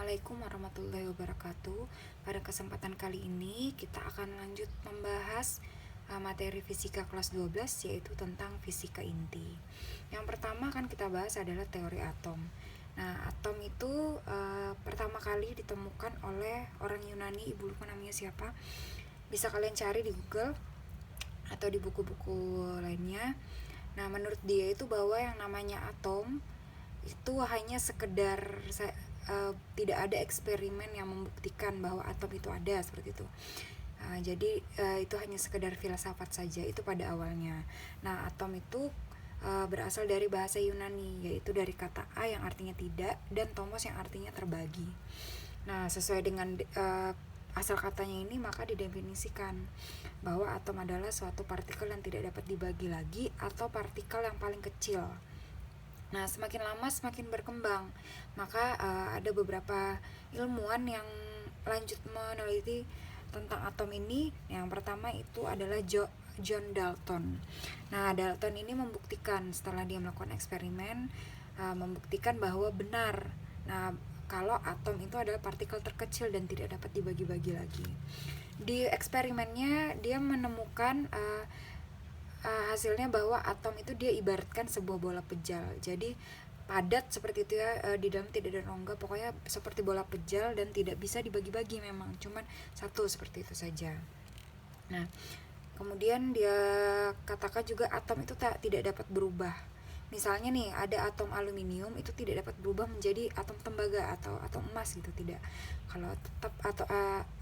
Assalamualaikum warahmatullahi wabarakatuh. Pada kesempatan kali ini kita akan lanjut membahas materi fisika kelas 12, yaitu tentang fisika inti. Yang pertama akan kita bahas adalah teori atom. Nah, atom itu pertama kali ditemukan oleh orang Yunani, ibu lupa namanya siapa. Bisa kalian cari di Google atau di buku-buku lainnya. Nah, menurut dia itu bahwa yang namanya atom itu hanya sekedar tidak ada eksperimen yang membuktikan bahwa atom itu ada, seperti itu. Jadi itu hanya sekedar filsafat saja itu pada awalnya. Nah, atom itu berasal dari bahasa Yunani, yaitu dari kata a yang artinya tidak dan tomos yang artinya terbagi. Nah, sesuai dengan asal katanya ini, maka didefinisikan bahwa atom adalah suatu partikel yang tidak dapat dibagi lagi atau partikel yang paling kecil. Nah, semakin lama semakin berkembang, maka ada beberapa ilmuwan yang lanjut meneliti tentang atom ini. Yang pertama itu adalah John Dalton. Nah, Dalton ini membuktikan setelah dia melakukan eksperimen, membuktikan bahwa benar. Nah, kalau atom itu adalah partikel terkecil dan tidak dapat dibagi-bagi lagi. Di eksperimennya dia menemukan hasilnya bahwa atom itu dia ibaratkan sebuah bola pejal. Jadi padat seperti itu ya, di dalam tidak ada rongga, pokoknya seperti bola pejal dan tidak bisa dibagi-bagi, memang cuman satu seperti itu saja. Nah, kemudian dia katakan juga atom itu tidak dapat berubah. Misalnya nih, ada atom aluminium itu tidak dapat berubah menjadi atom tembaga atau atom emas gitu, tidak. Kalau tetap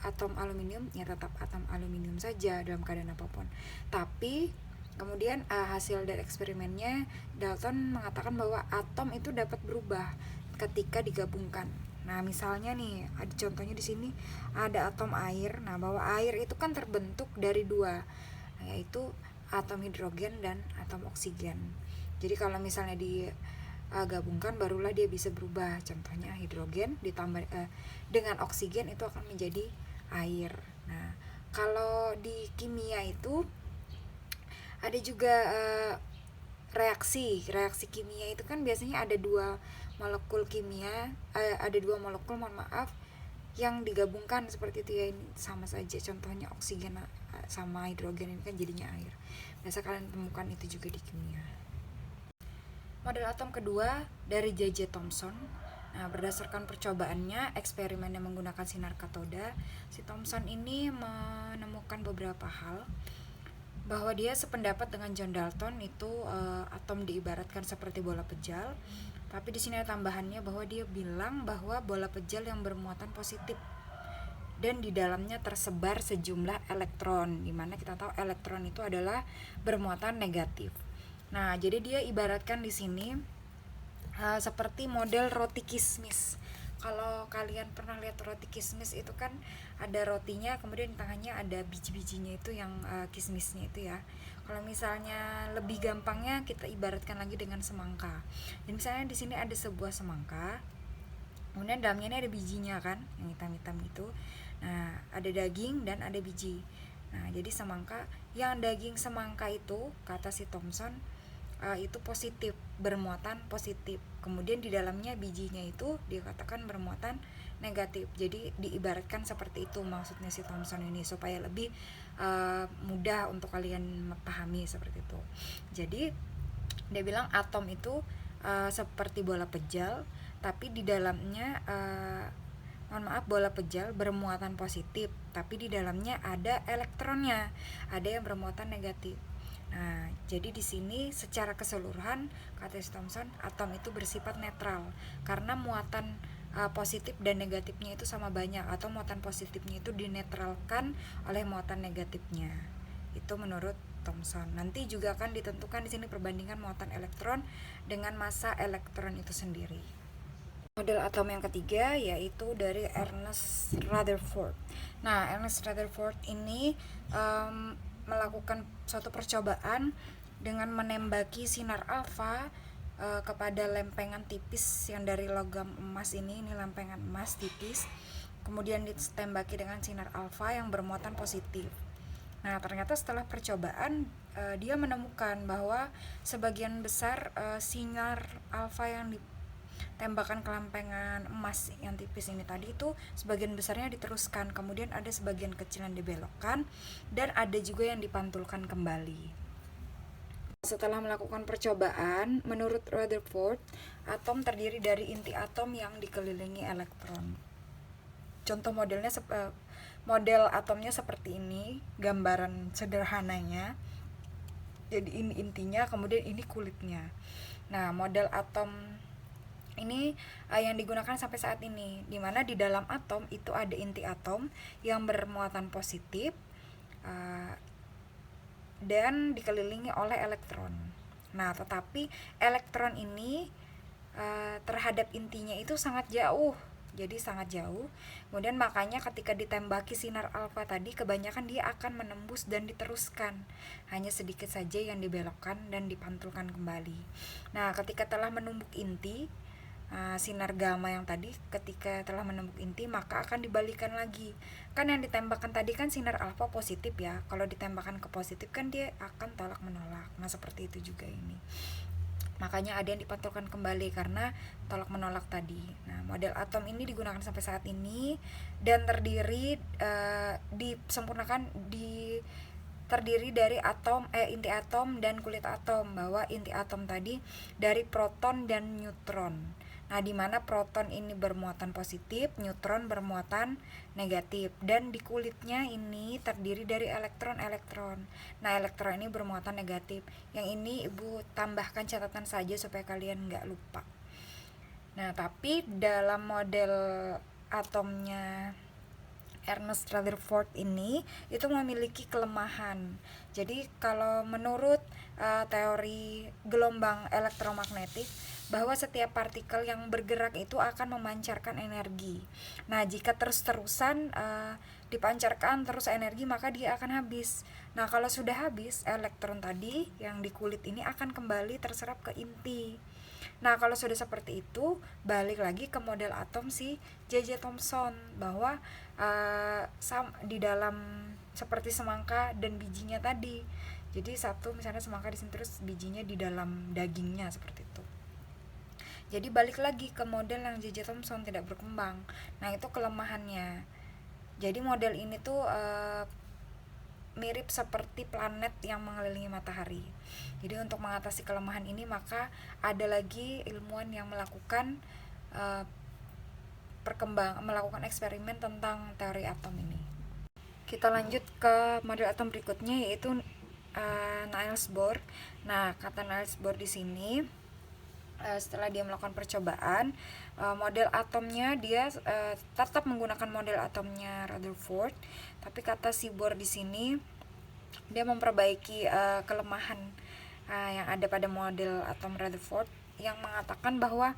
atom aluminium ya tetap atom aluminium saja dalam keadaan apapun. Tapi kemudian hasil dari eksperimennya, Dalton mengatakan bahwa atom itu dapat berubah ketika digabungkan. Nah, misalnya nih, ada contohnya di sini ada atom air. Nah, bahwa air itu kan terbentuk dari dua, yaitu atom hidrogen dan atom oksigen. Jadi kalau misalnya digabungkan barulah dia bisa berubah. Contohnya hidrogen ditambah dengan oksigen itu akan menjadi air. Nah, kalau di kimia itu ada juga reaksi kimia itu kan biasanya ada dua molekul kimia, yang digabungkan seperti itu ya, ini sama saja, contohnya oksigen sama hidrogen ini kan jadinya air. Biasa kalian temukan itu juga di kimia. Model atom kedua dari J.J. Thomson. Nah, berdasarkan percobaannya, eksperimen yang menggunakan sinar katoda, si Thomson ini menemukan beberapa hal, bahwa dia sependapat dengan John Dalton itu atom diibaratkan seperti bola pejal. Tapi di sini ada tambahannya bahwa dia bilang bahwa bola pejal yang bermuatan positif dan di dalamnya tersebar sejumlah elektron, dimana kita tahu elektron itu adalah bermuatan negatif. Nah, jadi dia ibaratkan di sini seperti model roti kismis. Kalau kalian pernah lihat roti kismis itu kan ada rotinya, kemudian di tengahnya ada biji-bijinya itu yang kismisnya itu ya. Kalau misalnya lebih gampangnya kita ibaratkan lagi dengan semangka. Dan misalnya di sini ada sebuah semangka, kemudian dalamnya ini ada bijinya kan, yang hitam-hitam itu. Nah, ada daging dan ada biji. Nah, jadi semangka, yang daging semangka itu kata si Thomson itu positif, bermuatan positif. Kemudian di dalamnya bijinya itu dikatakan bermuatan negatif. Jadi diibaratkan seperti itu maksudnya si Thomson ini, supaya lebih mudah untuk kalian pahami seperti itu. Jadi dia bilang atom itu seperti bola pejal, tapi di dalamnya bola pejal bermuatan positif, tapi di dalamnya ada elektronnya, ada yang bermuatan negatif. Nah, jadi di sini secara keseluruhan kata Thomson, atom itu bersifat netral karena muatan positif dan negatifnya itu sama banyak, atau muatan positifnya itu dinetralkan oleh muatan negatifnya. Itu menurut Thomson. Nanti juga akan ditentukan di sini perbandingan muatan elektron dengan massa elektron itu sendiri. Model atom yang ketiga yaitu dari Ernest Rutherford. Nah, Ernest Rutherford ini melakukan suatu percobaan dengan menembaki sinar alfa kepada lempengan tipis yang dari logam emas ini lempengan emas tipis, kemudian ditembaki dengan sinar alfa yang bermuatan positif. Nah, ternyata setelah percobaan dia menemukan bahwa sebagian besar sinar alfa yang tembakan kelempengan emas yang tipis ini tadi itu sebagian besarnya diteruskan, kemudian ada sebagian kecil yang dibelokkan, dan ada juga yang dipantulkan kembali. Setelah melakukan percobaan, menurut Rutherford, atom terdiri dari inti atom yang dikelilingi elektron. Contoh model atomnya seperti ini, gambaran sederhananya. Jadi ini intinya, kemudian ini kulitnya. Nah, model atom ini yang digunakan sampai saat ini, di mana di dalam atom itu ada inti atom yang bermuatan positif dan dikelilingi oleh elektron. Nah, tetapi elektron ini terhadap intinya itu sangat jauh, jadi sangat jauh. Kemudian makanya ketika ditembaki sinar alfa tadi, kebanyakan dia akan menembus dan diteruskan, hanya sedikit saja yang dibelokkan dan dipantulkan kembali. Nah, ketika telah menumbuk inti, sinar gamma yang tadi ketika telah menumbuk inti, maka akan dibalikan lagi. Kan yang ditembakkan tadi kan sinar alfa positif ya, kalau ditembakkan ke positif kan dia akan tolak menolak. Nah, seperti itu juga ini, makanya ada yang dipantulkan kembali karena tolak menolak tadi. Nah, model atom ini digunakan sampai saat ini dan terdiri dari inti atom dan kulit atom, bahwa inti atom tadi dari proton dan neutron. Nah, di mana proton ini bermuatan positif, neutron bermuatan negatif, dan di kulitnya ini terdiri dari elektron-elektron. Nah, elektron ini bermuatan negatif. Yang ini Ibu tambahkan catatan saja supaya kalian nggak lupa. Nah, tapi dalam model atomnya Ernest Rutherford ini itu memiliki kelemahan. Jadi kalau menurut teori gelombang elektromagnetik, bahwa setiap partikel yang bergerak itu akan memancarkan energi. Nah, jika terus-terusan dipancarkan terus energi, maka dia akan habis. Nah, kalau sudah habis, elektron tadi yang di kulit ini akan kembali terserap ke inti. Nah, kalau sudah seperti itu, balik lagi ke model atom si J.J. Thomson, bahwa di dalam seperti semangka dan bijinya tadi. Jadi satu misalnya semangka di sini, terus bijinya di dalam dagingnya, seperti itu. Jadi balik lagi ke model yang J.J. Thomson tidak berkembang. Nah, itu kelemahannya. Jadi model ini tuh mirip seperti planet yang mengelilingi matahari. Jadi untuk mengatasi kelemahan ini, maka ada lagi ilmuwan yang melakukan melakukan eksperimen tentang teori atom ini. Kita lanjut ke model atom berikutnya, yaitu Niels Bohr. Nah, kata Niels Bohr di sini, setelah dia melakukan percobaan, model atomnya dia tetap menggunakan model atomnya Rutherford, tapi kata si Bohr di sini dia memperbaiki kelemahan yang ada pada model atom Rutherford, yang mengatakan bahwa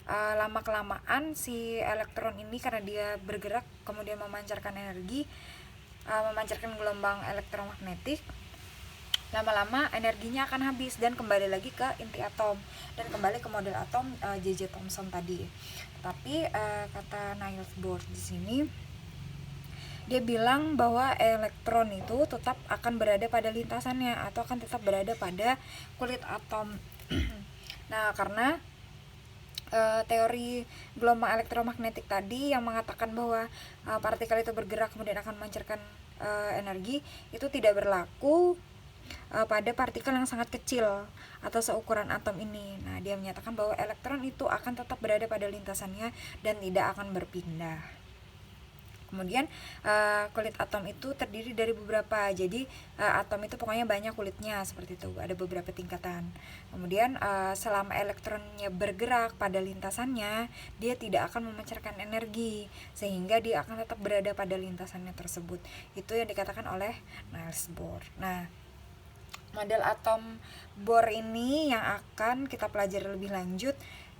lama kelamaan si elektron ini karena dia bergerak kemudian memancarkan energi, memancarkan gelombang elektromagnetik, lama-lama energinya akan habis dan kembali lagi ke inti atom dan kembali ke model atom J.J. Thomson tadi. Tapi kata Niels Bohr di sini, dia bilang bahwa elektron itu tetap akan berada pada lintasannya atau akan tetap berada pada kulit atom. Nah, karena teori gelombang elektromagnetik tadi yang mengatakan bahwa partikel itu bergerak kemudian akan memancarkan energi, itu tidak berlaku pada partikel yang sangat kecil atau seukuran atom ini. Nah, dia menyatakan bahwa elektron itu akan tetap berada pada lintasannya dan tidak akan berpindah. Kemudian kulit atom itu terdiri dari beberapa, jadi atom itu pokoknya banyak kulitnya, seperti itu, ada beberapa tingkatan. Kemudian selama elektronnya bergerak pada lintasannya, dia tidak akan memancarkan energi, sehingga dia akan tetap berada pada lintasannya tersebut. Itu yang dikatakan oleh Niels Bohr. Nah, model atom Bohr ini yang akan kita pelajari lebih lanjut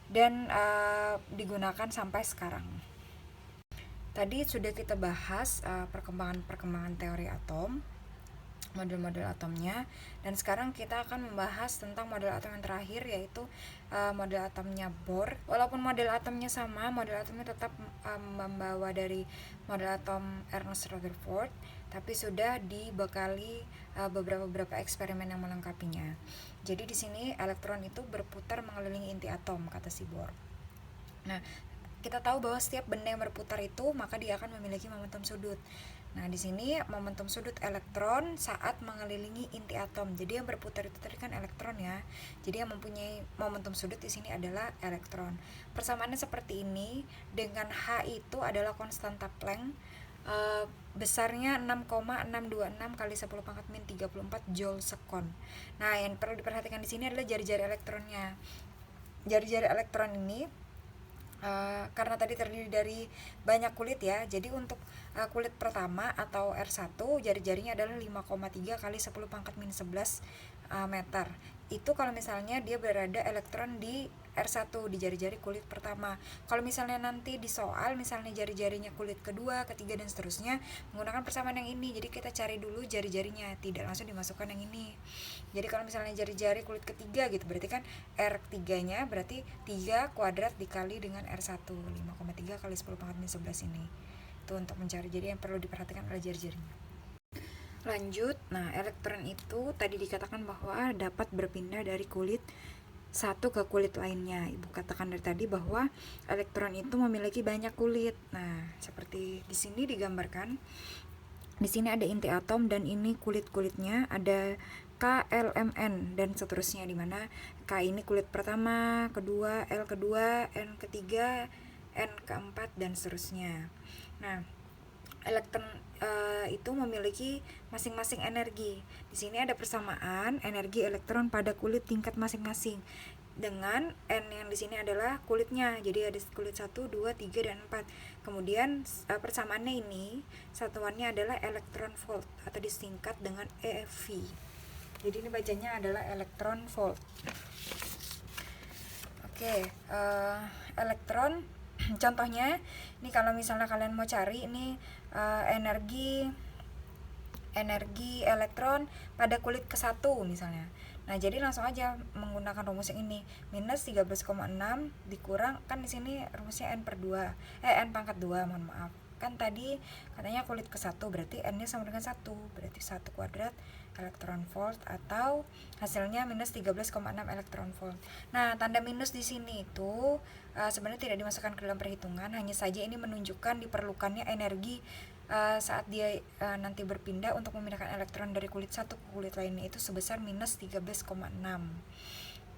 dan digunakan sampai sekarang. Tadi sudah kita bahas perkembangan teori atom, model-model atomnya, dan sekarang kita akan membahas tentang model atom yang terakhir, yaitu model atomnya Bohr. Walaupun model atomnya sama, model atomnya tetap membawa dari model atom Ernest Rutherford, tapi sudah dibekali beberapa eksperimen yang melengkapinya. Jadi di sini elektron itu berputar mengelilingi inti atom, kata si Bohr. Nah, kita tahu bahwa setiap benda yang berputar itu maka dia akan memiliki momentum sudut. Nah, di sini momentum sudut elektron saat mengelilingi inti atom. Jadi yang berputar itu tadi kan elektron ya. Jadi yang mempunyai momentum sudut di sini adalah elektron. Persamaannya seperti ini, dengan H itu adalah konstanta Planck, besarnya 6,626 kali 10 pangkat min 34 joule sekon. Nah, yang perlu diperhatikan di sini adalah jari-jari elektronnya. Jari-jari elektron ini karena tadi terdiri dari banyak kulit ya, jadi untuk kulit pertama atau R1 jari-jarinya adalah 5,3 kali 10 pangkat min 11 meter. Itu kalau misalnya dia berada elektron di R1, di jari-jari kulit pertama. Kalau misalnya nanti di soal misalnya jari-jarinya kulit kedua, ketiga dan seterusnya menggunakan persamaan yang ini, jadi kita cari dulu jari-jarinya, tidak langsung dimasukkan yang ini. Jadi kalau misalnya jari-jari kulit ketiga gitu, berarti kan R3 nya berarti 3 kuadrat dikali dengan R1, 5,3 kali 10 pangkat min 11 ini. Itu untuk mencari, jadi yang perlu diperhatikan adalah jari-jarinya. Lanjut, nah elektron itu tadi dikatakan bahwa dapat berpindah dari kulit satu ke kulit lainnya. Ibu katakan dari tadi bahwa elektron itu memiliki banyak kulit. Nah, seperti di sini digambarkan. Di sini ada inti atom dan ini kulit-kulitnya, ada K, L, M, N dan seterusnya, di mana K ini kulit pertama, kedua, L kedua, N ketiga, N keempat dan seterusnya. Nah, elektron itu memiliki masing-masing energi. Di sini ada persamaan energi elektron pada kulit tingkat masing-masing. Dengan N yang di sini adalah kulitnya. Jadi ada kulit 1, 2, 3 dan 4. Kemudian persamaannya ini satuannya adalah elektron volt atau disingkat dengan EFV. Jadi ini bacanya adalah elektron volt. Oke, elektron contohnya ini kalau misalnya kalian mau cari ini energi elektron pada kulit ke-1 misalnya. Nah, jadi langsung aja menggunakan rumus yang ini. Minus 13,6 dikurang, kan di sini rumusnya N pangkat 2, mohon maaf. Kan tadi katanya kulit ke-1, berarti N-nya sama dengan 1. Berarti 1 kuadrat elektron volt, atau hasilnya minus 13,6 elektron volt. Nah, tanda minus di sini itu sebenarnya tidak dimasukkan ke dalam perhitungan, hanya saja ini menunjukkan diperlukannya energi saat dia nanti berpindah untuk memindahkan elektron dari kulit satu ke kulit lainnya itu sebesar minus 13,6.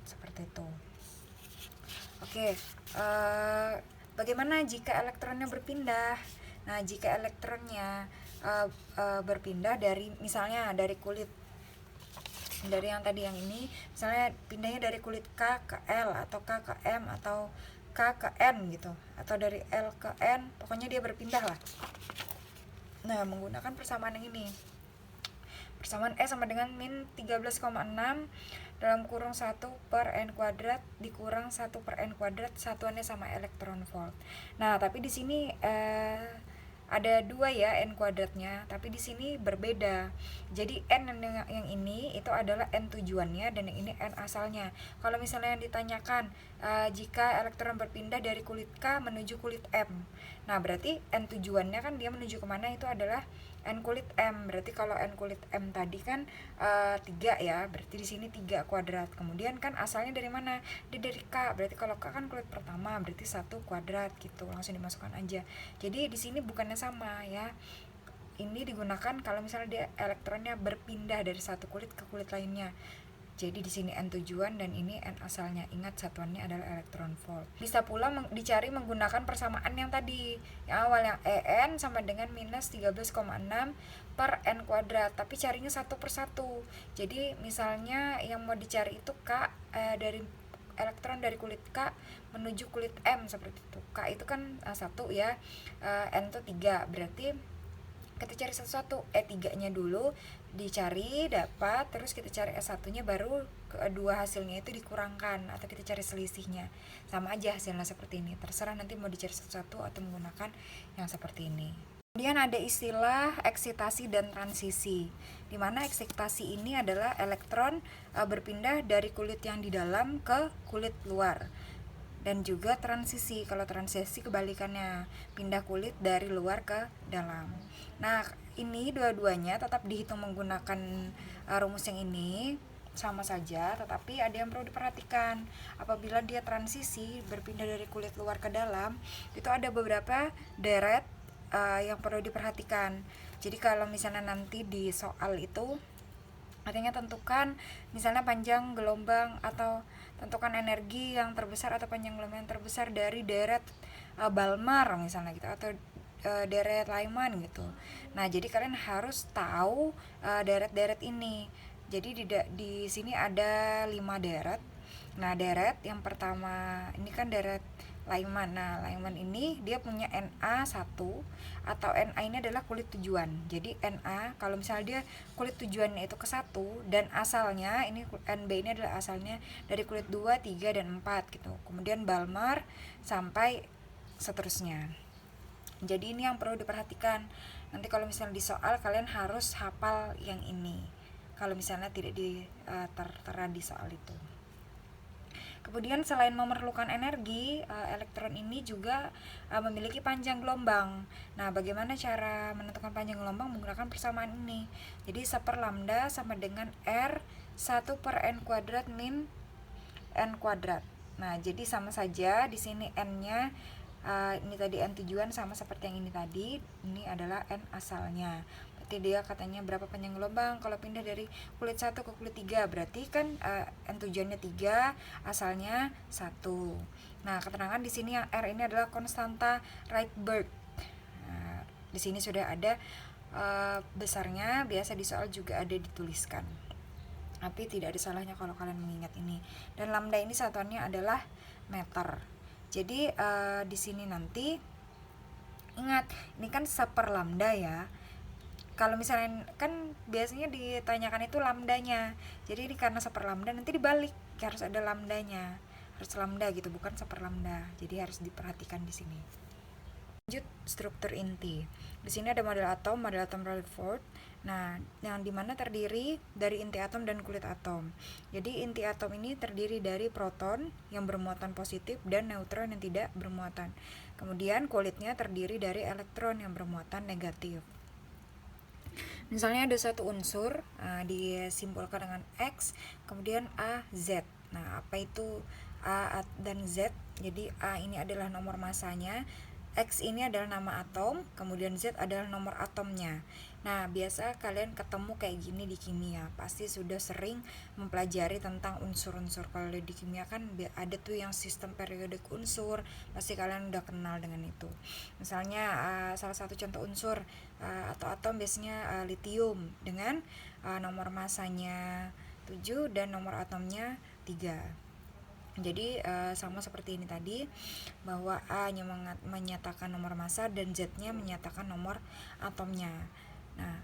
Seperti itu. Oke, bagaimana jika elektronnya berpindah? Nah, jika elektronnya berpindah dari misalnya dari kulit, dari yang tadi yang ini, misalnya pindahnya dari kulit K ke L atau K ke M atau K ke N gitu, atau dari L ke N, pokoknya dia berpindah lah. Nah, menggunakan persamaan yang ini, persamaan E sama dengan min 13,6 dalam kurung 1 per N kuadrat dikurang 1 per N kuadrat, satuannya sama elektron volt. Nah, tapi di sini ada 2 ya N kuadratnya, tapi di sini berbeda. Jadi N yang ini itu adalah N tujuannya dan yang ini N asalnya. Kalau misalnya yang ditanyakan jika elektron berpindah dari kulit K menuju kulit M, nah berarti N tujuannya kan dia menuju kemana, itu adalah N kulit M. Berarti kalau N kulit M tadi kan 3 ya, berarti di sini 3 kuadrat. Kemudian kan asalnya dari mana? Dia dari K. Berarti kalau K kan kulit pertama, berarti 1 kuadrat gitu. Langsung dimasukkan aja. Jadi di sini bukannya sama ya. Ini digunakan kalau misalnya dia elektronnya berpindah dari satu kulit ke kulit lainnya. Jadi di sini N tujuan dan ini N asalnya. Ingat satuannya adalah elektron volt. Bisa pula dicari menggunakan persamaan yang tadi. Yang awal yang EN sama dengan minus 13,6 per N kuadrat. Tapi carinya satu per satu. Jadi misalnya yang mau dicari itu K dari elektron dari kulit K menuju kulit M seperti itu. K itu kan 1 ya. N itu 3. Berarti kita cari satu-satu. E3 nya dulu dicari, dapat, terus kita cari S1 nya, baru kedua hasilnya itu dikurangkan atau kita cari selisihnya. Sama aja hasilnya seperti ini, terserah nanti mau dicari satu-satu atau menggunakan yang seperti ini. Kemudian ada istilah eksitasi dan transisi, dimana eksitasi ini adalah elektron berpindah dari kulit yang di dalam ke kulit luar. Dan juga transisi, kalau transisi kebalikannya, pindah kulit dari luar ke dalam. Nah, ini dua-duanya tetap dihitung menggunakan rumus yang ini. sama saja, tetapi ada yang perlu diperhatikan. Apabila dia transisi berpindah dari kulit luar ke dalam, itu ada beberapa deret yang perlu diperhatikan. Jadi kalau misalnya nanti di soal itu artinya tentukan misalnya panjang gelombang atau tentukan energi yang terbesar atau panjang gelombang yang terbesar dari deret Balmer misalnya gitu, atau deret Lyman gitu. Nah, jadi kalian harus tahu deret-deret ini. Jadi di sini ada 5 deret. Nah, deret yang pertama ini kan deret Lyman. Nah, Lyman ini dia punya Na1 atau Na ini adalah kulit tujuan. Jadi Na kalau misalnya dia kulit tujuannya itu ke 1 dan asalnya ini Nb ini adalah asalnya dari kulit 2, 3 dan 4 gitu. Kemudian Balmer sampai seterusnya. Jadi ini yang perlu diperhatikan. Nanti kalau misalnya di soal kalian harus hafal yang ini. Kalau misalnya tidak tertera di soal itu. Kemudian selain memerlukan energi, elektron ini juga memiliki panjang gelombang. Nah, bagaimana cara menentukan panjang gelombang menggunakan persamaan ini? Jadi 1 per lambda sama dengan R 1 per N kuadrat min N kuadrat. Nah, jadi sama saja di sini N-nya ini tadi N tujuan sama seperti yang ini tadi. Ini adalah N asalnya. Berarti dia katanya berapa panjang gelombang kalau pindah dari kulit 1 ke kulit 3, berarti kan N tujuannya 3, asalnya 1. Nah, keterangan di sini yang R ini adalah konstanta Rydberg. Nah, di sini sudah ada besarnya, biasa di soal juga ada dituliskan. Tapi tidak ada salahnya kalau kalian mengingat ini. Dan lambda ini satuannya adalah meter. Jadi di sini nanti ingat, ini kan 1 per lambda ya. Kalau misalnya kan biasanya ditanyakan itu lambdanya. Jadi ini karena 1 per lambda nanti dibalik, harus ada lambdanya. Harus lambda gitu, bukan 1 per lambda. Jadi harus diperhatikan di sini. Lanjut struktur inti. Di sini ada model atom Rutherford. Nah, yang dimana terdiri dari inti atom dan kulit atom. Jadi inti atom ini terdiri dari proton yang bermuatan positif dan neutron yang tidak bermuatan. Kemudian kulitnya terdiri dari elektron yang bermuatan negatif. Misalnya ada satu unsur disimbolkan dengan X, kemudian A, Z. Nah, apa itu A dan Z? Jadi A ini adalah nomor masanya, X ini adalah nama atom, kemudian Z adalah nomor atomnya. Nah, biasa kalian ketemu kayak gini di kimia, pasti sudah sering mempelajari tentang unsur-unsur. Kalau di kimia kan ada tuh yang sistem periodik unsur, pasti kalian udah kenal dengan itu. Misalnya salah satu contoh unsur atau atom biasanya lithium dengan nomor masanya 7 dan nomor atomnya 3. Jadi sama seperti ini tadi, bahwa A-nya menyatakan nomor massa dan Z-nya menyatakan nomor atomnya. Nah,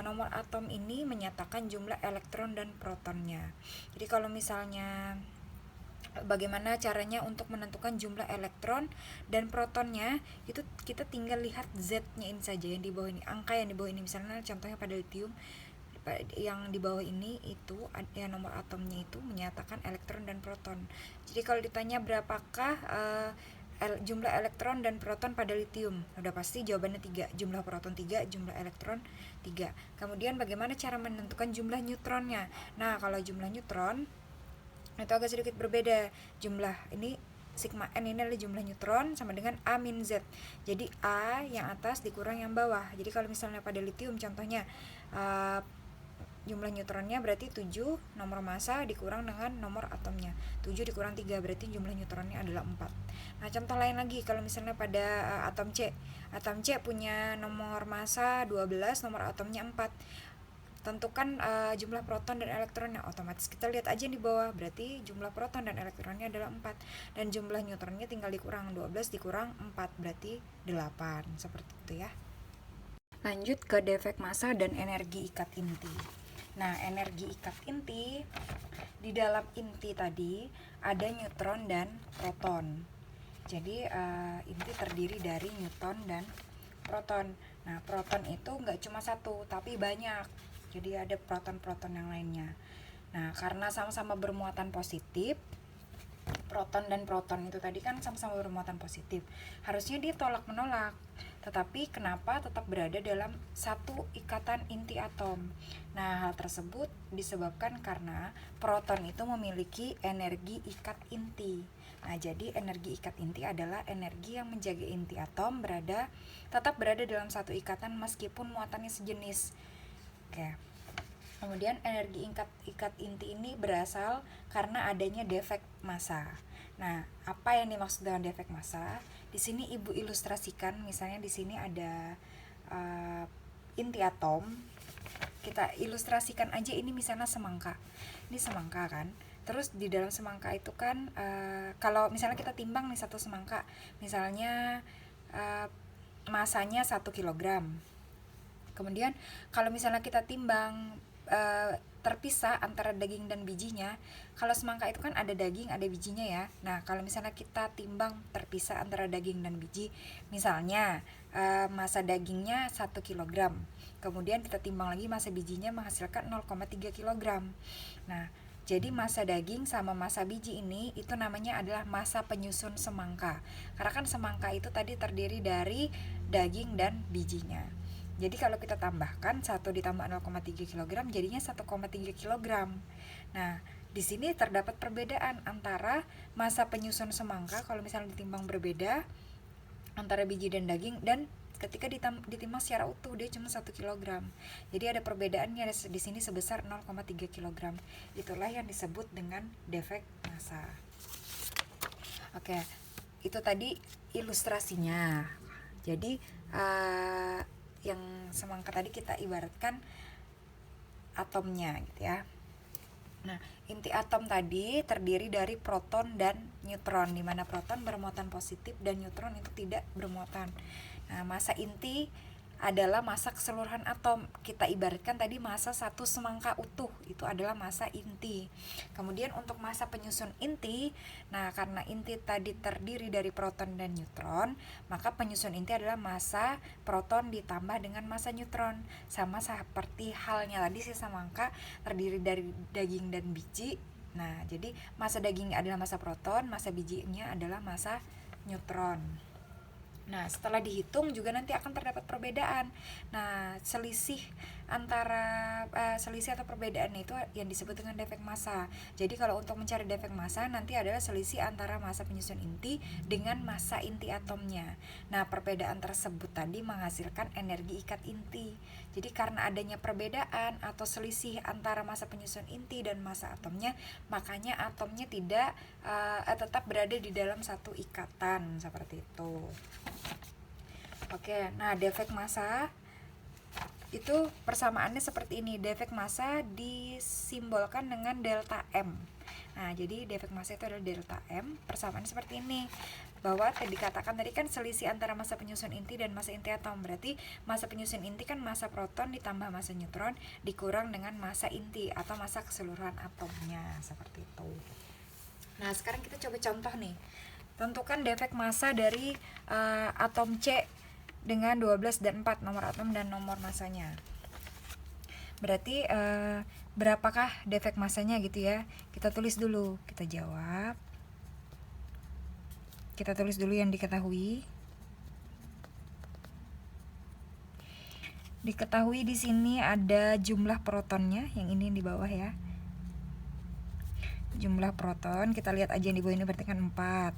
nomor atom ini menyatakan jumlah elektron dan protonnya. Jadi kalau misalnya bagaimana caranya untuk menentukan jumlah elektron dan protonnya, itu kita tinggal lihat Z-nya ini saja, yang di bawah ini, angka yang di bawah ini. Misalnya contohnya pada lithium, yang di bawah ini itu ya, nomor atomnya itu menyatakan elektron dan proton. Jadi kalau ditanya berapakah jumlah elektron dan proton pada lithium, udah pasti jawabannya 3, jumlah proton 3, jumlah elektron 3. Kemudian bagaimana cara menentukan jumlah neutronnya? Nah, kalau jumlah neutron itu agak sedikit berbeda. Jumlah ini sigma n ini adalah jumlah neutron sama dengan A min Z. Jadi A yang atas dikurang yang bawah. Jadi kalau misalnya pada lithium contohnya jumlah neutronnya berarti 7, nomor massa dikurang dengan nomor atomnya. 7 dikurang 3 berarti jumlah neutronnya adalah 4. Nah, contoh lain lagi, kalau misalnya pada atom C. Atom C punya nomor massa 12, nomor atomnya 4. Tentukan jumlah proton dan elektronnya. Otomatis kita lihat aja di bawah, berarti jumlah proton dan elektronnya adalah 4. Dan jumlah neutronnya tinggal dikurang, 12 dikurang 4 berarti 8. Seperti itu ya. Lanjut ke defek massa dan energi ikat inti. Nah, energi ikat inti, di dalam inti tadi ada neutron dan proton. Jadi inti terdiri dari neutron dan proton. Nah, proton itu nggak cuma satu, tapi banyak. Jadi ada proton-proton yang lainnya. Nah, karena sama-sama bermuatan positif, proton itu tadi kan sama-sama bermuatan positif, harusnya dia tolak menolak, tetapi kenapa tetap berada dalam satu ikatan inti atom? Nah, hal tersebut disebabkan karena proton itu memiliki energi ikat inti. Nah, jadi energi ikat inti adalah energi yang menjaga inti atom tetap berada dalam satu ikatan meskipun muatannya sejenis. Oke. Kemudian energi ikat inti ini berasal karena adanya defek massa. Nah, apa yang dimaksud dengan defek massa? Di sini Ibu ilustrasikan, misalnya di sini ada inti atom. Kita ilustrasikan aja, ini misalnya semangka. Ini semangka kan. Terus di dalam semangka itu kan kalau misalnya kita timbang nih satu semangka, misalnya masanya 1 kilogram. Kemudian kalau misalnya kita timbang terpisah antara daging dan bijinya, kalau semangka itu kan ada daging ada bijinya ya. Nah, kalau misalnya kita timbang terpisah antara daging dan biji, misalnya massa dagingnya 1 kg, kemudian kita timbang lagi massa bijinya menghasilkan 0,3 kg. Nah, jadi massa daging sama massa biji ini itu namanya adalah massa penyusun semangka, karena kan semangka itu tadi terdiri dari daging dan bijinya. Jadi kalau kita tambahkan 1 ditambah 0,3 kg jadinya 1,3 kg. Nah, di sini terdapat perbedaan antara massa penyusun semangka kalau misalnya ditimbang berbeda antara biji dan daging, dan ketika ditimbang secara utuh dia cuma 1 kg. Jadi ada perbedaannya di sini sebesar 0,3 kg. Itulah yang disebut dengan defek massa. Oke, itu tadi ilustrasinya. Jadi yang semangka tadi kita ibaratkan atomnya gitu ya. Nah, inti atom tadi terdiri dari proton dan neutron, di mana proton bermuatan positif dan neutron itu tidak bermuatan. Nah, massa inti adalah massa keseluruhan atom. Kita ibaratkan tadi massa satu semangka utuh itu adalah massa inti. Kemudian untuk massa penyusun inti, nah karena inti tadi terdiri dari proton dan neutron, maka penyusun inti adalah massa proton ditambah dengan massa neutron. Sama seperti halnya tadi si semangka terdiri dari daging dan biji. Nah, jadi massa dagingnya adalah massa proton, massa bijinya adalah massa neutron. Nah, setelah dihitung juga nanti akan terdapat perbedaan. Nah, selisih atau perbedaan itu yang disebut dengan defek massa. Jadi kalau untuk mencari defek massa nanti adalah selisih antara massa penyusun inti dengan massa inti atomnya. Nah, perbedaan tersebut tadi menghasilkan energi ikat inti. Jadi karena adanya perbedaan atau selisih antara massa penyusun inti dan massa atomnya, makanya atomnya tetap berada di dalam satu ikatan seperti itu. Oke, nah defek massa itu persamaannya seperti ini. Defek massa disimbolkan dengan delta M. Nah, jadi defek massa itu adalah delta M. Persamaannya seperti ini. Bahwa dikatakan tadi kan selisih antara massa penyusun inti dan massa inti atom. Berarti massa penyusun inti kan massa proton ditambah massa neutron dikurang dengan massa inti atau massa keseluruhan atomnya, seperti itu. Nah, sekarang kita coba contoh nih. Tentukan defek massa dari atom C dengan 12 dan 4 nomor atom dan nomor massanya. Berarti berapakah defek massanya gitu ya. Kita tulis dulu, kita jawab. Kita tulis dulu yang diketahui. Diketahui di sini ada jumlah protonnya, yang ini di bawah ya. Jumlah proton, kita lihat aja yang di bawah ini berarti kan 4.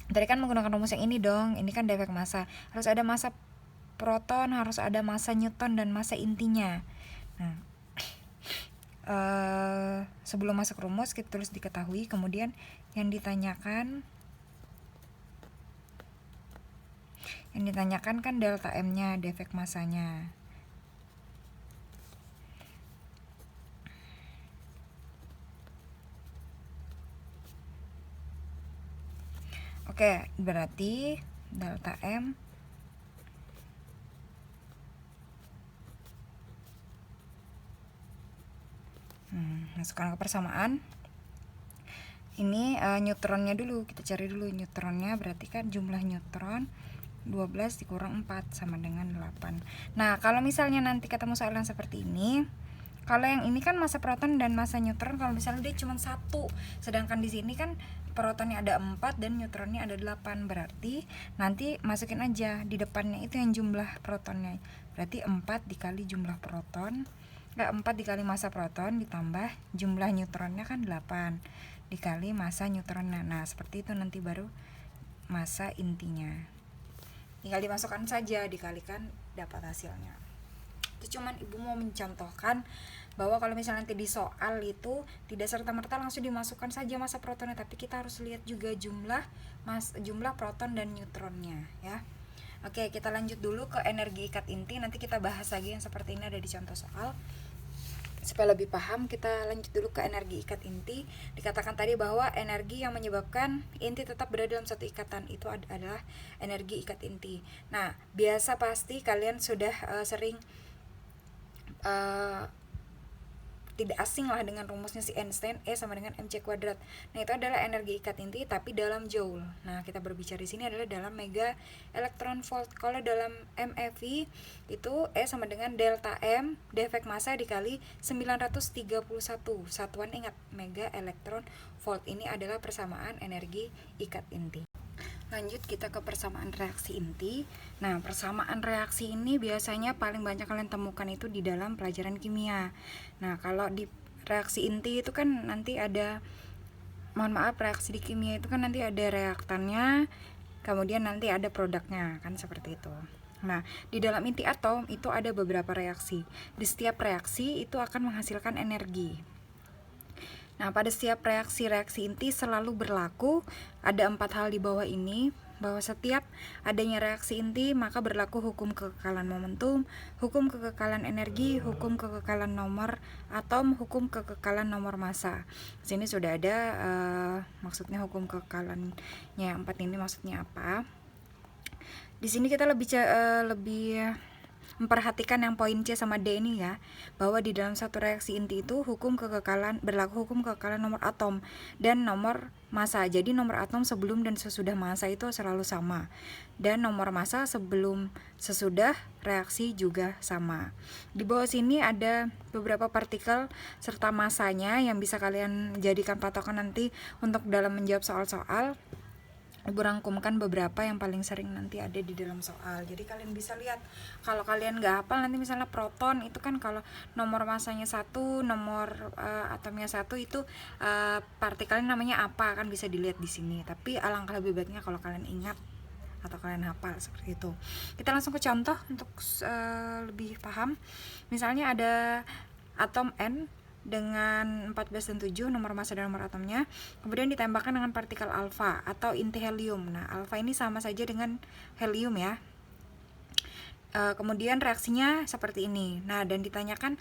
Tadi kan menggunakan rumus yang ini dong, ini kan defek massa. Harus ada massa proton, harus ada massa neutron dan massa intinya. Nah, sebelum masuk rumus kita tulis diketahui, kemudian yang ditanyakan kan delta M-nya, defek massanya. Oke, berarti delta M masukkan ke persamaan. Ini neutronnya dulu, kita cari dulu neutronnya. Berarti kan jumlah neutron 12 dikurang 4 sama dengan 8. Nah, kalau misalnya nanti ketemu soal yang seperti ini, Kalau yang ini kan massa proton dan massa neutron, kalau misalnya dia cuma 1, sedangkan di sini kan protonnya ada 4 dan neutronnya ada 8, berarti nanti masukin aja di depannya itu yang jumlah protonnya. Berarti 4 dikali jumlah proton, 4 dikali massa proton ditambah jumlah neutronnya kan 8 dikali massa neutronnya. Nah, seperti itu nanti baru massa intinya. Tinggal dimasukkan saja, dikalikan dapat hasilnya. Itu cuman ibu mau mencontohkan bahwa kalau misalnya nanti di soal itu tidak serta-merta langsung dimasukkan saja massa protonnya, tapi kita harus lihat juga jumlah proton dan neutronnya ya. Oke, kita lanjut dulu ke energi ikat inti, nanti kita bahas lagi yang seperti ini ada di contoh soal. Supaya lebih paham, kita lanjut dulu ke energi ikat inti. Dikatakan tadi bahwa energi yang menyebabkan inti tetap berada dalam satu ikatan itu adalah energi ikat inti. Nah, biasa pasti kalian sudah sering tidak asing lah dengan rumusnya si Einstein, E sama dengan mc kuadrat. Nah, itu adalah energi ikat inti tapi dalam joule. Nah, kita berbicara di sini adalah dalam mega elektron volt. Kalau dalam MeV itu E sama dengan delta M defek massa dikali 931. Satuan ingat, mega elektron volt ini adalah persamaan energi ikat inti. Lanjut kita ke persamaan reaksi inti. Nah, persamaan reaksi ini biasanya paling banyak kalian temukan itu di dalam pelajaran kimia. Nah, kalau di reaksi inti itu kan nanti ada, reaksi di kimia itu kan nanti ada reaktannya, kemudian nanti ada produknya, kan seperti itu. Nah, di dalam inti atom itu ada beberapa reaksi. Di setiap reaksi itu akan menghasilkan energi. Nah, pada setiap reaksi inti selalu berlaku ada 4 hal di bawah ini, bahwa setiap adanya reaksi inti maka berlaku hukum kekekalan momentum, hukum kekekalan energi, hukum kekekalan nomor atom, hukum kekekalan nomor massa. Sini sudah ada maksudnya hukum kekekalannya 4 ini maksudnya apa. Di sini kita lebih memperhatikan yang poin C sama D ini ya, bahwa di dalam satu reaksi inti itu berlaku hukum kekekalan nomor atom dan nomor massa. Jadi nomor atom sebelum dan sesudah massa itu selalu sama, dan nomor massa sebelum sesudah reaksi juga sama. Di bawah sini ada beberapa partikel serta massanya yang bisa kalian jadikan patokan nanti untuk dalam menjawab soal-soal. Ibu rangkumkan beberapa yang paling sering nanti ada di dalam soal. Jadi kalian bisa lihat, kalau kalian nggak hafal nanti misalnya proton itu kan kalau nomor masanya 1, nomor atomnya 1 itu partikelnya namanya apa, kan bisa dilihat di sini. Tapi alangkah lebih baiknya kalau kalian ingat atau kalian hafal seperti itu. Kita langsung ke contoh untuk lebih paham. Misalnya ada atom N dengan 14 dan 7 nomor massa dan nomor atomnya, kemudian ditembakkan dengan partikel alfa atau inti helium. Nah, alfa ini sama saja dengan helium ya. Kemudian reaksinya seperti ini. Nah, dan ditanyakan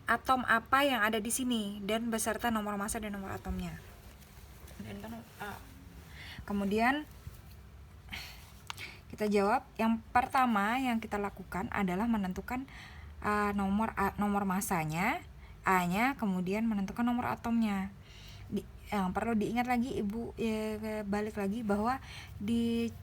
atom apa yang ada di sini dan beserta nomor massa dan nomor atomnya. Kemudian kita jawab, yang pertama yang kita lakukan adalah menentukan nomor massanya, A-nya, kemudian menentukan nomor atomnya. Yang perlu diingat lagi Ibu, balik lagi bahwa di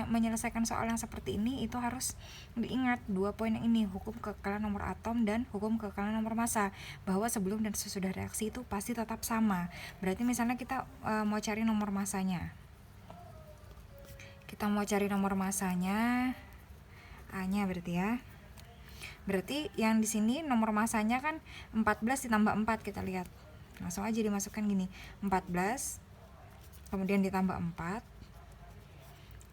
menyelesaikan soal yang seperti ini itu harus diingat 2 poin yang ini, hukum kekekalan nomor atom dan hukum kekekalan nomor massa, bahwa sebelum dan sesudah reaksi itu pasti tetap sama. Berarti misalnya kita mau cari nomor massanya. Kita mau cari nomor massanya, A-nya berarti ya. Berarti yang di sini nomor massanya kan 14 ditambah 4, kita lihat. Langsung aja dimasukkan gini. 14 kemudian ditambah 4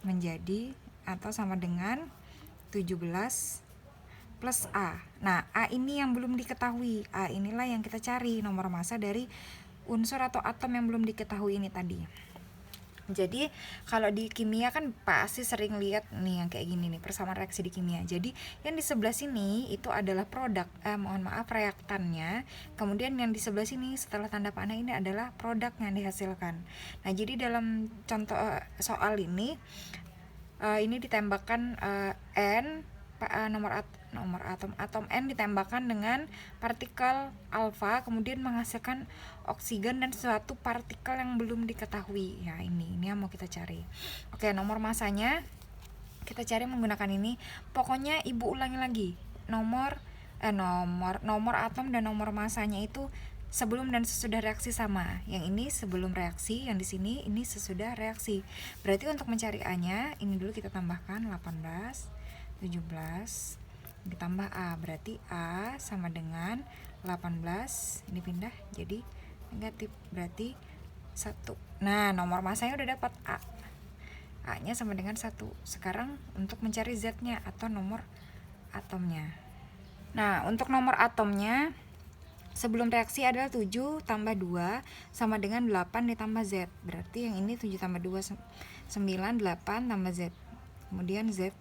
menjadi atau sama dengan 17 plus A. Nah, A ini yang belum diketahui. A inilah yang kita cari nomor massa dari unsur atau atom yang belum diketahui ini tadi. Jadi kalau di kimia kan pasti sering lihat nih yang kayak gini nih, persamaan reaksi di kimia. Jadi yang di sebelah sini itu adalah reaktannya. Kemudian yang di sebelah sini setelah tanda panah ini adalah produk yang dihasilkan. Nah, jadi dalam contoh soal ini ditembakkan N, nomor atom N ditembakkan dengan partikel alfa, kemudian menghasilkan oksigen dan suatu partikel yang belum diketahui. Ya, ini yang mau kita cari. Oke, nomor massanya kita cari menggunakan ini. Pokoknya Ibu ulangi lagi. Nomor nomor atom dan nomor masanya itu sebelum dan sesudah reaksi sama. Yang ini sebelum reaksi, yang di sini ini sesudah reaksi. Berarti untuk mencari A-nya, ini dulu kita tambahkan 18, 17 ditambah A. Berarti A sama dengan 18, ini pindah jadi negatif. Berarti 1. Nah, nomor masanya udah dapat A. A-nya sama dengan 1. Sekarang untuk mencari Z-nya atau nomor atomnya. Nah, untuk nomor atomnya sebelum reaksi adalah 7 tambah 2 sama dengan 8 ditambah Z. Berarti yang ini 7 tambah 2 9, 8 tambah Z. Kemudian Z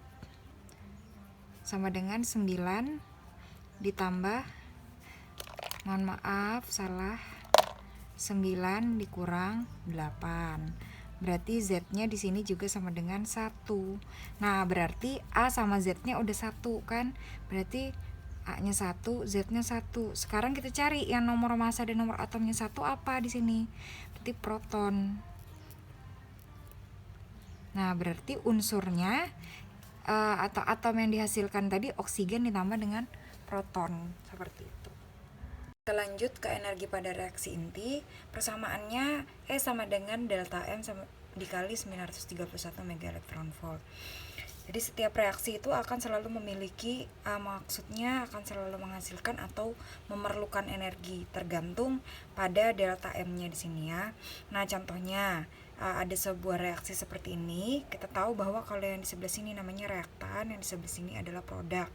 sama dengan 9 ditambah, mohon maaf salah, 9 dikurang 8. Berarti Z-nya di sini juga sama dengan 1. Nah, berarti A sama Z-nya udah 1 kan? Berarti A-nya 1, Z-nya 1. Sekarang kita cari yang nomor massa dan nomor atomnya 1 apa di sini? Berarti proton. Nah, berarti unsurnya atau atom yang dihasilkan tadi oksigen ditambah dengan proton, seperti itu. Kita lanjut ke energi pada reaksi inti. Persamaannya E sama dengan delta M dikali 931 MeV. Jadi setiap reaksi itu akan selalu memiliki, maksudnya akan selalu menghasilkan atau memerlukan energi tergantung pada delta M-nya di sini ya. Nah, contohnya ada sebuah reaksi seperti ini. Kita tahu bahwa kalau yang di sebelah sini namanya reaktan, yang di sebelah sini adalah produk.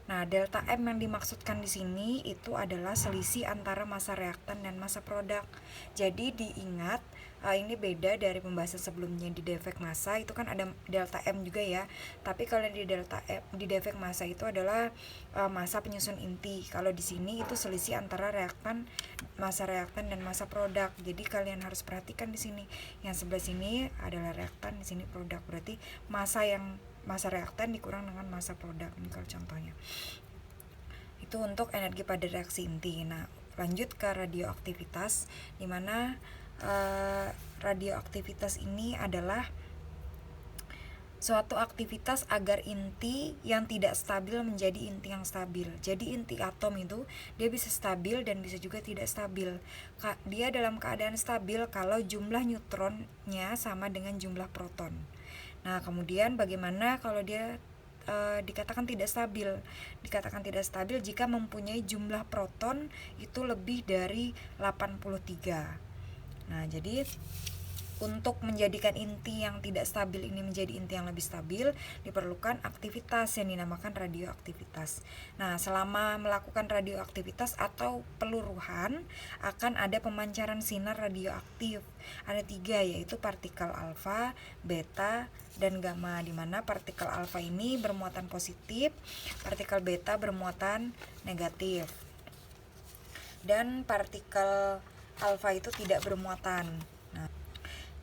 Nah, delta M yang dimaksudkan di sini itu adalah selisih antara massa reaktan dan massa produk. Jadi diingat, ini beda dari pembahasan sebelumnya di defek massa, itu kan ada delta M juga ya. Tapi kalau di defek massa itu adalah massa penyusun inti. Kalau di sini itu selisih antara massa reaktan dan massa produk. Jadi kalian harus perhatikan di sini. Yang sebelah sini adalah reaktan, di sini produk. Berarti massa reaktan dikurang dengan massa produk. Ini kalau contohnya. Itu untuk energi pada reaksi inti. Nah, lanjut ke radioaktivitas, di mana radioaktivitas ini adalah suatu aktivitas agar inti yang tidak stabil menjadi inti yang stabil. Jadi inti atom itu dia bisa stabil dan bisa juga tidak stabil. Dia dalam keadaan stabil kalau jumlah neutronnya sama dengan jumlah proton. Nah, kemudian bagaimana kalau dia dikatakan tidak stabil? Dikatakan tidak stabil jika mempunyai jumlah proton itu lebih dari 83. Nah, jadi untuk menjadikan inti yang tidak stabil ini menjadi inti yang lebih stabil, diperlukan aktivitas yang dinamakan radioaktivitas. Nah, selama melakukan radioaktivitas atau peluruhan, akan ada pemancaran sinar radioaktif. Ada 3, yaitu partikel alfa, beta, dan gamma, di mana partikel alfa ini bermuatan positif, partikel beta bermuatan negatif, dan partikel alfa itu tidak bermuatan. Nah,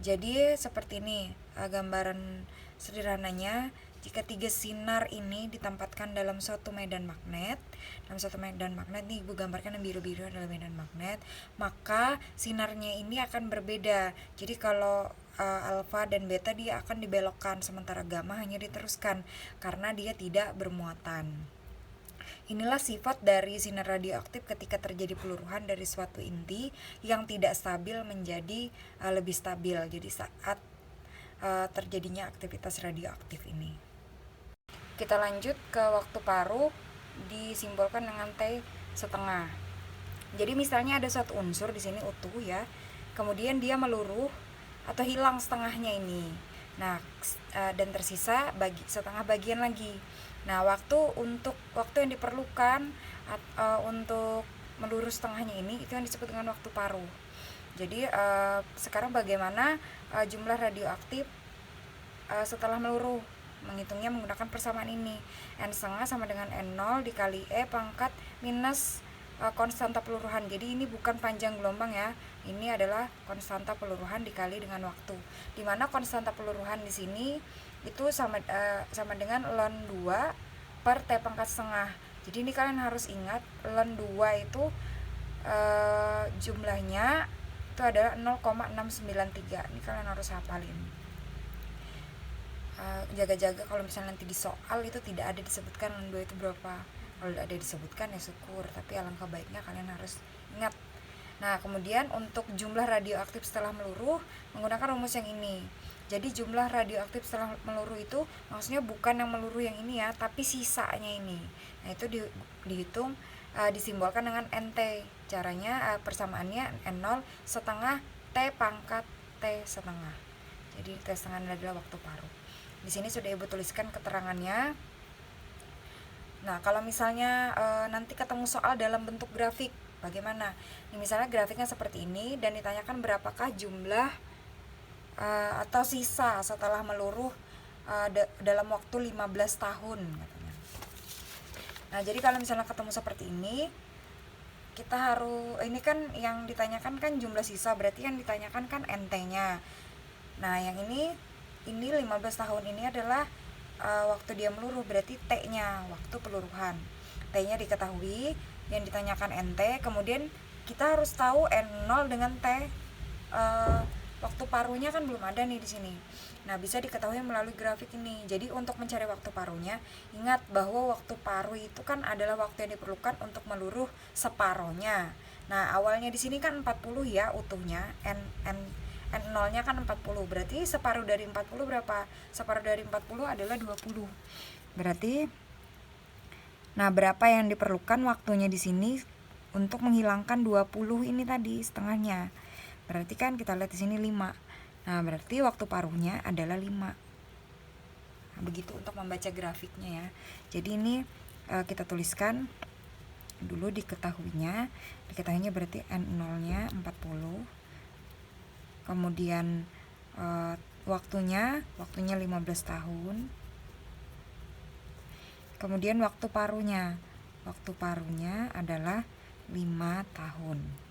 jadi seperti ini gambaran sederhananya. Jika 3 sinar ini ditempatkan dalam suatu medan magnet, nih Ibu gambarkan yang biru-biru adalah medan magnet, maka sinarnya ini akan berbeda. Jadi kalau alfa dan beta dia akan dibelokkan, sementara gamma hanya diteruskan karena dia tidak bermuatan. Inilah sifat dari sinar radioaktif ketika terjadi peluruhan dari suatu inti yang tidak stabil menjadi lebih stabil. Jadi saat terjadinya aktivitas radioaktif ini. Kita lanjut ke waktu paruh, disimbolkan dengan T setengah. Jadi misalnya ada suatu unsur di sini utuh ya, kemudian dia meluruh atau hilang setengahnya ini. Nah, dan tersisa setengah bagian lagi. Nah, waktu yang diperlukan untuk meluruh setengahnya ini itu yang disebut dengan waktu paruh. Jadi sekarang bagaimana jumlah radioaktif setelah meluruh? Menghitungnya menggunakan persamaan ini. N setengah sama dengan N0 dikali E pangkat minus konstanta peluruhan. Jadi ini bukan panjang gelombang ya. Ini adalah konstanta peluruhan dikali dengan waktu. Di mana konstanta peluruhan di sini itu sama dengan ln 2 per T pangkat setengah. Jadi ini kalian harus ingat ln 2 itu jumlahnya itu adalah 0,693. Ini kalian harus hafalin. Jaga-jaga kalau misalnya nanti di soal itu tidak ada disebutkan ln 2 itu berapa. Kalau ada disebutkan ya syukur, tapi alangkah baiknya kalian harus ingat. Nah, kemudian untuk jumlah radioaktif setelah meluruh menggunakan rumus yang ini. Jadi jumlah radioaktif setelah meluruh itu maksudnya bukan yang meluruh yang ini ya, tapi sisanya ini. Nah, itu dihitung, disimbolkan dengan NT. Caranya persamaannya N0 setengah T pangkat T setengah. Jadi T setengah adalah waktu paruh. Di sini sudah Ibu tuliskan keterangannya. Nah, kalau misalnya nanti ketemu soal dalam bentuk grafik, bagaimana? Ini misalnya grafiknya seperti ini dan ditanyakan berapakah jumlah atau sisa setelah meluruh dalam waktu 15 tahun katanya. Nah, jadi kalau misalnya ketemu seperti ini, kita harus, ini kan yang ditanyakan kan jumlah sisa, berarti yang ditanyakan kan NT-nya. Nah, yang ini 15 tahun ini adalah waktu dia meluruh, berarti T-nya, waktu peluruhan. T-nya diketahui, yang ditanyakan NT, kemudian kita harus tahu N0 dengan T. Waktu paruhnya kan belum ada nih di sini. Nah, bisa diketahui melalui grafik ini. Jadi untuk mencari waktu paruhnya, ingat bahwa waktu paruh itu kan adalah waktu yang diperlukan untuk meluruh separohnya. Nah, awalnya di sini kan 40 ya utuhnya, N0-nya kan 40. Berarti separuh dari 40 berapa? Separuh dari 40 adalah 20. Berarti nah, berapa yang diperlukan waktunya di sini untuk menghilangkan 20 ini tadi setengahnya. Berarti kan kita lihat di sini 5. Nah, berarti waktu paruhnya adalah 5. Nah, begitu untuk membaca grafiknya ya. Jadi ini kita tuliskan dulu diketahuinya. Diketahuinya berarti N0-nya 40. Kemudian waktunya 15 tahun. Kemudian waktu paruhnya adalah 5 tahun.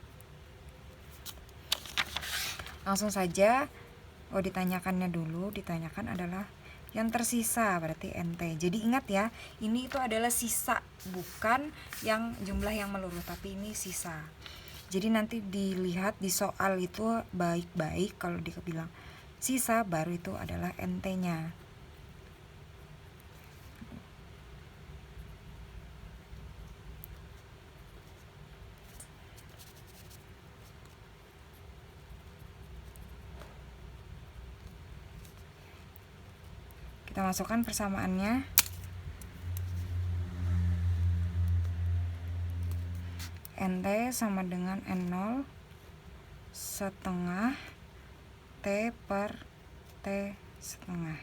Langsung saja, ditanyakan adalah yang tersisa, berarti NT. Jadi ingat ya, ini itu adalah sisa, bukan yang jumlah yang meluruh, tapi ini sisa. Jadi nanti dilihat di soal itu baik-baik, kalau dia bilang sisa baru itu adalah NT-nya. Kita masukkan persamaannya. NT sama dengan N0 setengah T per T setengah.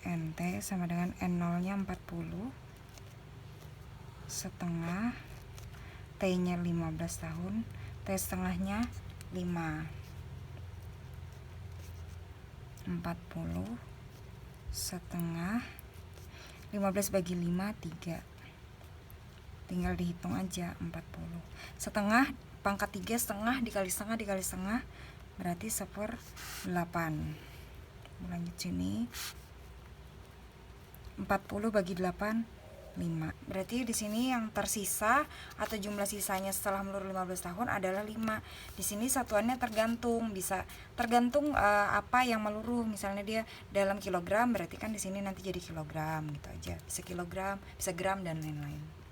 NT sama dengan N0-nya 40 setengah, T-nya 15 tahun, T setengahnya 5. 40 setengah, 15 bagi 5 3. Tinggal dihitung aja, 40 setengah pangkat 3 setengah dikali setengah berarti 1/8. Lanjut sini, 40 bagi 8 5. Berarti di sini yang tersisa atau jumlah sisanya setelah meluruh 15 tahun adalah 5. Di sini satuannya tergantung, bisa tergantung apa yang meluruh. Misalnya dia dalam kilogram, berarti kan di sini nanti jadi kilogram gitu aja. Bisa kilogram, bisa gram dan lain-lain.